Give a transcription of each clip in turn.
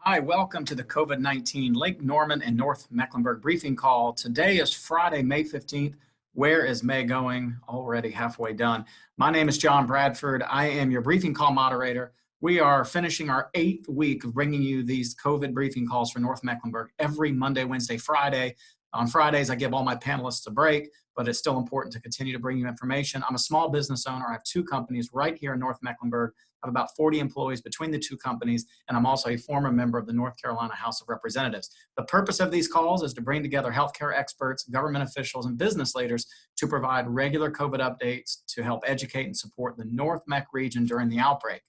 Hi, welcome to the COVID-19 Lake Norman and North Mecklenburg briefing call. Today is Friday, May 15th. Where is May going? Already halfway done. My name is John Bradford. I am your briefing call moderator. We are finishing our 8th week of bringing you these COVID briefing calls for North Mecklenburg every Monday, Wednesday, Friday. On Fridays, I give all my panelists a break, but it's still important to continue to bring you information. I'm a small business owner. I have two companies right here in North Mecklenburg. I have about 40 employees between the two companies, and I'm also a former member of the North Carolina House of Representatives. The purpose of these calls is to bring together healthcare experts, government officials, and business leaders to provide regular COVID updates to help educate and support the North Meck region during the outbreak.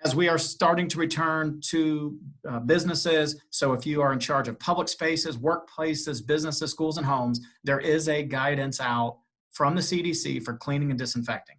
As we are starting to return to businesses, so if you are in charge of public spaces, workplaces, businesses, schools, and homes, there is a guidance out from the CDC for cleaning and disinfecting.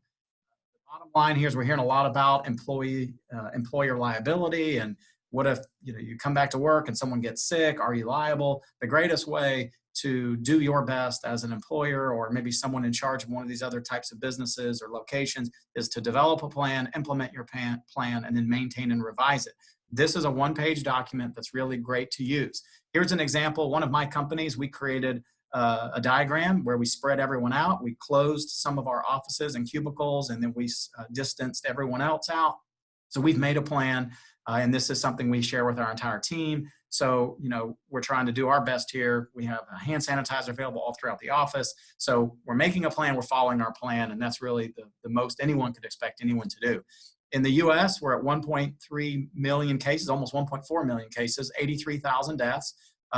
The bottom line here is we're hearing a lot about employer liability, and what if you come back to work and someone gets sick? Are you liable? The greatest way to do your best as an employer, or maybe someone in charge of one of these other types of businesses or locations, is to develop a plan, implement your plan, and then maintain and revise it. This is a one-page document that's really great to use. Here's an example. One of my companies, we created a diagram where we spread everyone out. We closed some of our offices and cubicles, and then we distanced everyone else out. So we've made a plan, and this is something we share with our entire team. So, we're trying to do our best here. We have a hand sanitizer available all throughout the office. So we're making a plan, we're following our plan, and that's really the most anyone could expect anyone to do. In the US, we're at 1.3 million cases, almost 1.4 million cases, 83,000 deaths.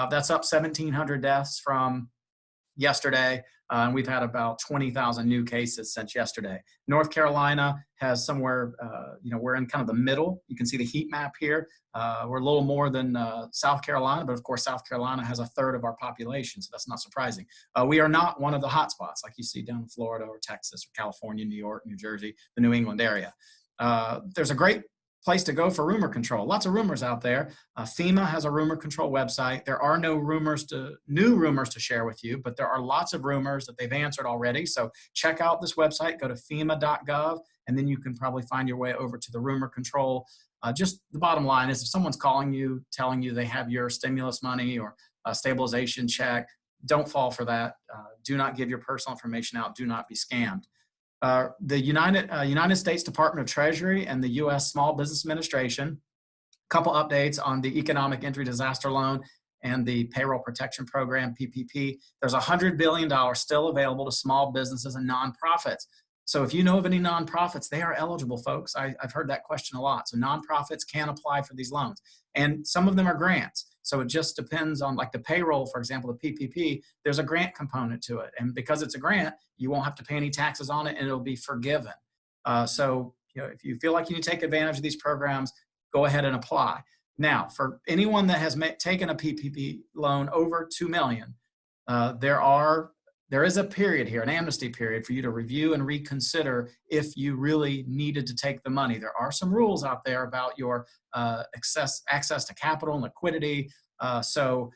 That's up 1,700 deaths from yesterday, and we've had about 20,000 new cases since yesterday. North Carolina has somewhere, we're in kind of the middle. You can see the heat map here. We're a little more than South Carolina, but of course, South Carolina has a third of our population, so that's not surprising. We are not one of the hot spots like you see down in Florida or Texas or California, New York, New Jersey, the New England area. There's a great place to go for rumor control. Lots of rumors out there. FEMA has a rumor control website. There are no new rumors to share with you, but there are lots of rumors that they've answered already. So check out this website, go to FEMA.gov, and then you can probably find your way over to the rumor control. Just the bottom line is if someone's calling you, telling you they have your stimulus money or a stabilization check, don't fall for that. Do not give your personal information out. Do not be scammed. The United States Department of Treasury and the U.S. Small Business Administration, a couple updates on the Economic Injury Disaster Loan and the Payroll Protection Program, PPP. There's $100 billion still available to small businesses and nonprofits. So if you know of any nonprofits, they are eligible, folks. I've heard that question a lot. So nonprofits can apply for these loans, and some of them are grants. So it just depends on, like the payroll, for example, the PPP, there's a grant component to it. And because it's a grant, you won't have to pay any taxes on it, and it'll be forgiven. So if you feel like you need to take advantage of these programs, go ahead and apply. Now, for anyone that has taken a PPP loan over $2 million, there is a period here, an amnesty period, for you to review and reconsider if you really needed to take the money. There are some rules out there about your access to capital and liquidity. So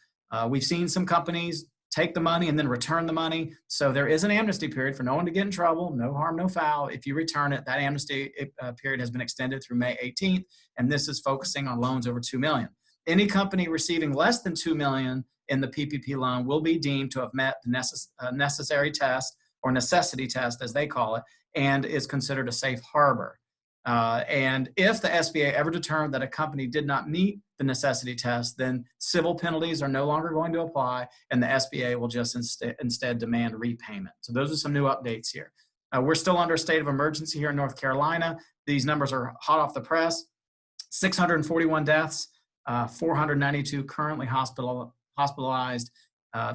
we've seen some companies take the money and then return the money. So there is an amnesty period for no one to get in trouble, no harm, no foul. If you return it, that amnesty period has been extended through May 18th, and this is focusing on loans over $2 million. Any company receiving less than $2 million in the PPP loan will be deemed to have met the necessary test, or necessity test as they call it, and is considered a safe harbor. And if the SBA ever determined that a company did not meet the necessity test, then civil penalties are no longer going to apply, and the SBA will just instead demand repayment. So those are some new updates here. We're still under a state of emergency here in North Carolina. These numbers are hot off the press. 641 deaths, 492 currently hospitalized.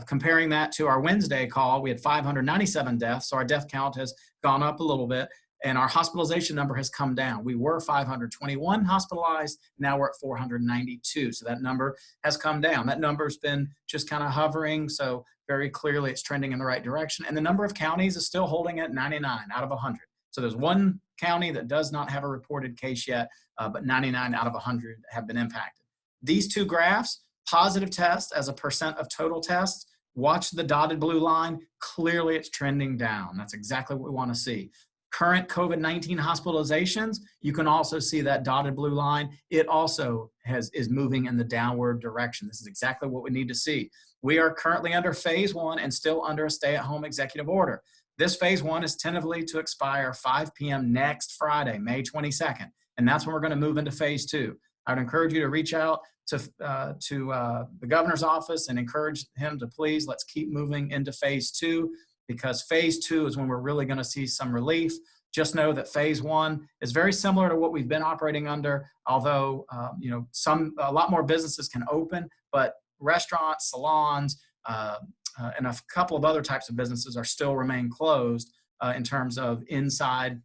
Comparing that to our Wednesday call, we had 597 deaths, so our death count has gone up a little bit, and our hospitalization number has come down. We were 521 hospitalized, now we're at 492, so that number has come down. That number's been just kind of hovering, so very clearly it's trending in the right direction, and the number of counties is still holding at 99 out of 100. So there's one county that does not have a reported case yet, but 99 out of 100 have been impacted. These two graphs, positive tests as a percent of total tests, watch the dotted blue line. Clearly it's trending down. That's exactly what we want to see. current COVID-19 hospitalizations, you can also see that dotted blue line. It also is moving in the downward direction. This is exactly what we need to see. We are currently under phase 1 and still under a stay-at-home executive order. This phase 1 is tentatively to expire 5 p.m. next Friday, May 22nd. And that's when we're going to move into phase 2. I would encourage you to reach out to the governor's office and encourage him to please, let's keep moving into phase 2, because phase 2 is when we're really going to see some relief. Just know that phase 1 is very similar to what we've been operating under, although a lot more businesses can open, but restaurants, salons, and a couple of other types of businesses are still remain closed in terms of inside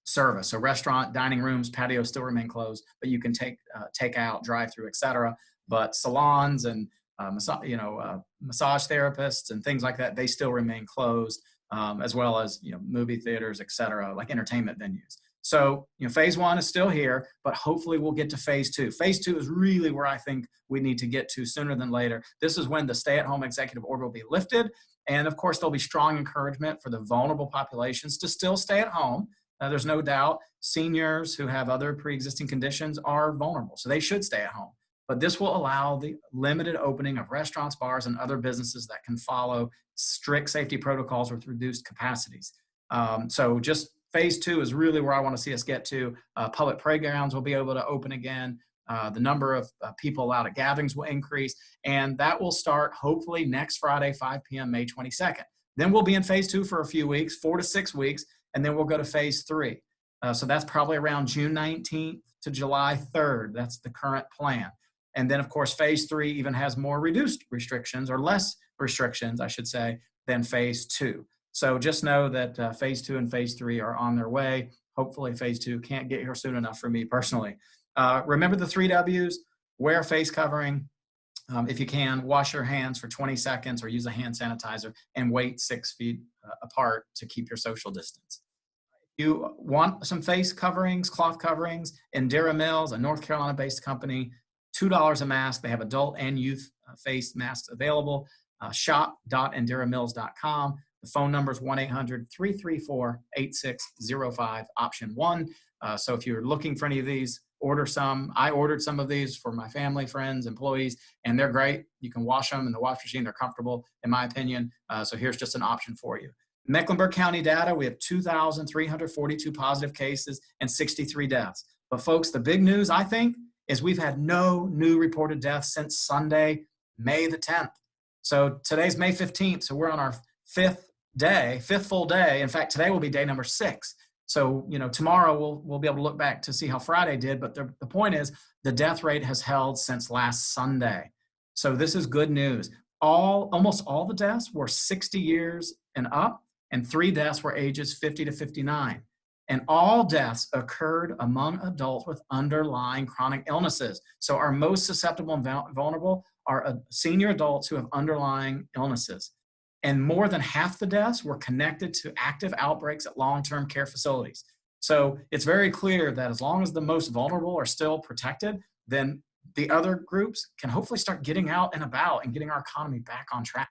service. So restaurant, dining rooms, patios still remain closed, but you can take out, drive-through, etc. But salons and massage therapists and things like that, they still remain closed, as well as movie theaters, etc., like entertainment venues. So phase 1 is still here, but hopefully we'll get to phase 2. Phase 2 is really where I think we need to get to sooner than later. This is when the stay-at-home executive order will be lifted, and of course there'll be strong encouragement for the vulnerable populations to still stay at home. There's no doubt seniors who have other pre-existing conditions are vulnerable, so they should stay at home. But this will allow the limited opening of restaurants, bars, and other businesses that can follow strict safety protocols with reduced capacities. So just phase 2 is really where I want to see us get to. Public playgrounds will be able to open again. The number of people allowed at gatherings will increase, and that will start hopefully next Friday, 5 p.m., May 22nd. Then we'll be in phase 2 for a few weeks, 4 to 6 weeks, and then we'll go to phase 3. So that's probably around June 19th to July 3rd. That's the current plan. And then, of course, phase 3 even has more reduced restrictions, or less restrictions, I should say, than phase 2. So just know that phase 2 and phase 3 are on their way. Hopefully phase 2 can't get here soon enough for me personally. Remember the 3 W's: wear a face covering. If you can, wash your hands for 20 seconds or use a hand sanitizer, and wait 6 feet apart to keep your social distance. If you want some face coverings, cloth coverings, Indira Mills, a North Carolina-based company, $2 a mask. They have adult and youth face masks available. Shop.indiramills.com. The phone number is 1-800-334-8605, option 1. So if you're looking for any of these, order some. I ordered some of these for my family, friends, employees, and they're great. You can wash them in the wash machine. They're comfortable, in my opinion. So here's just an option for you. Mecklenburg County data, we have 2,342 positive cases and 63 deaths. But folks, the big news, I think, is we've had no new reported deaths since Sunday, May the 10th. So today's May 15th, so we're on our fifth full day. In fact, today will be day number 6. So, tomorrow we'll be able to look back to see how Friday did, but the point is the death rate has held since last Sunday. So this is good news. Almost all the deaths were 60 years and up, and 3 deaths were ages 50 to 59. And all deaths occurred among adults with underlying chronic illnesses. So our most susceptible and vulnerable are senior adults who have underlying illnesses. And more than half the deaths were connected to active outbreaks at long-term care facilities. So it's very clear that as long as the most vulnerable are still protected, then the other groups can hopefully start getting out and about and getting our economy back on track.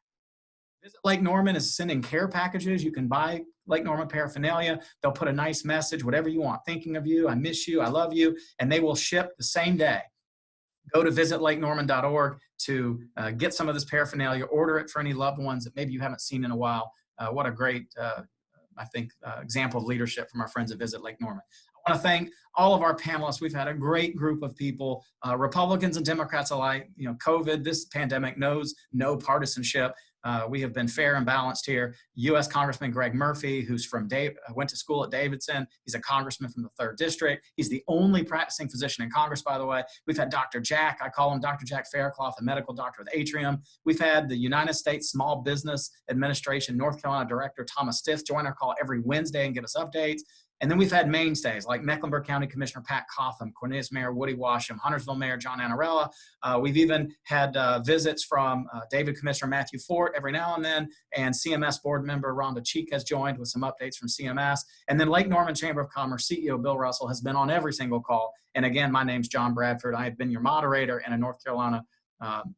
Visit Lake Norman is sending care packages. You can buy Lake Norman paraphernalia. They'll put a nice message, whatever you want. Thinking of you, I miss you, I love you, and they will ship the same day. Go to visitlakenorman.org to get some of this paraphernalia, order it for any loved ones that maybe you haven't seen in a while. What a great, example of leadership from our friends at Visit Lake Norman. I want to thank all of our panelists. We've had a great group of people, Republicans and Democrats alike. COVID, this pandemic knows no partisanship. We have been fair and balanced here. U.S. Congressman Greg Murphy, who's went to school at Davidson. He's a congressman from the 3rd District. He's the only practicing physician in Congress, by the way. We've had Dr. Jack, I call him Dr. Jack Faircloth, a medical doctor with Atrium. We've had the United States Small Business Administration North Carolina Director Thomas Stith join our call every Wednesday and give us updates. And then we've had mainstays like Mecklenburg County Commissioner Pat Cotham, Cornelius Mayor Woody Washam, Huntersville Mayor John Anarella. We've even had visits from David Commissioner Matthew Fort every now and then, and CMS board member Rhonda Cheek has joined with some updates from CMS. And then Lake Norman Chamber of Commerce CEO Bill Russell has been on every single call. And again, my name's John Bradford. I have been your moderator and a North Carolina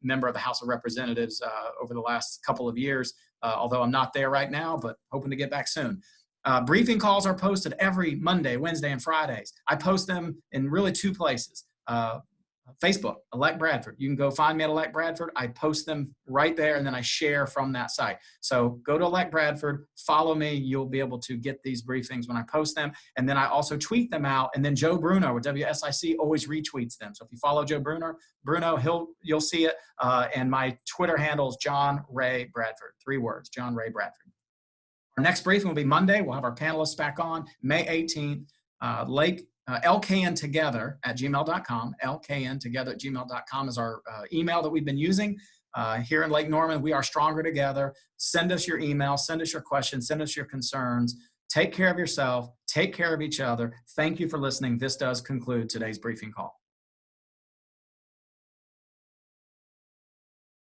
member of the House of Representatives over the last couple of years, although I'm not there right now, but hoping to get back soon. Briefing calls are posted every Monday, Wednesday, and Fridays. I post them in really two places. Facebook, Elect Bradford. You can go find me at Elect Bradford. I post them right there, and then I share from that site. So go to Elect Bradford, follow me. You'll be able to get these briefings when I post them. And then I also tweet them out. And then Joe Bruno with WSIC always retweets them. So if you follow Joe Bruno, you'll see it. And my Twitter handle is John Ray Bradford. 3 words, John Ray Bradford. Our next briefing will be Monday. We'll have our panelists back on May 18th. LKNtogether@gmail.com. LKNtogether@gmail.com is our email that we've been using here in Lake Norman. We are stronger together. Send us your email, send us your questions, send us your concerns. Take care of yourself, take care of each other. Thank you for listening. This does conclude today's briefing call.